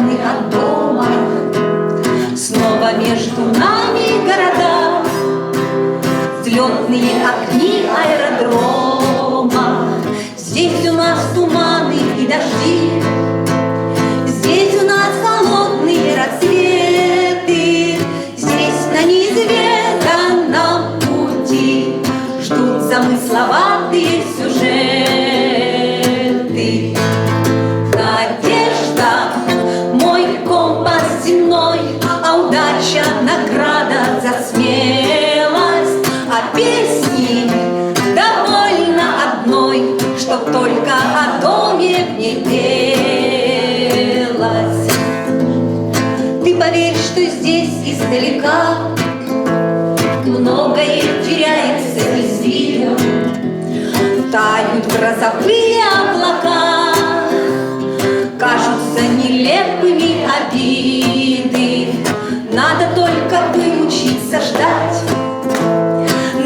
стороны от дома. Снова между нами города, взлетные огни аэродрома. Здесь у нас туманы и дожди, здесь у нас холодные рассветы, здесь на неизведанном пути ждут замысловатые сюжеты. Надежда — мой компас земной, а удача — награда за смелость, а песни довольно одной, чтоб только о доме в ней пелось. Ты поверь, что здесь издалека многое теряется из виду, тают грозовые облака, кажутся нелепыми обиды. Надо только выучиться ждать,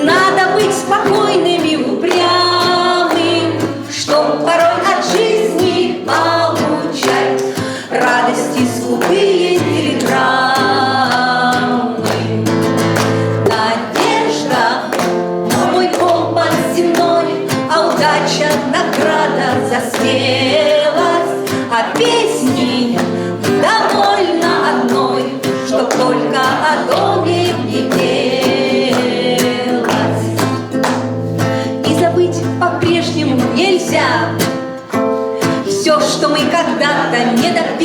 надо быть спокойным и упрямым, чтоб порой от жизни получать радости скупые телеграммы. Надежда — мой компас земной, а удача — награда за смелость, а песни довольно одной, чтоб только о доме не пелось. И забыть по-прежнему нельзя все, что мы когда-то не допели.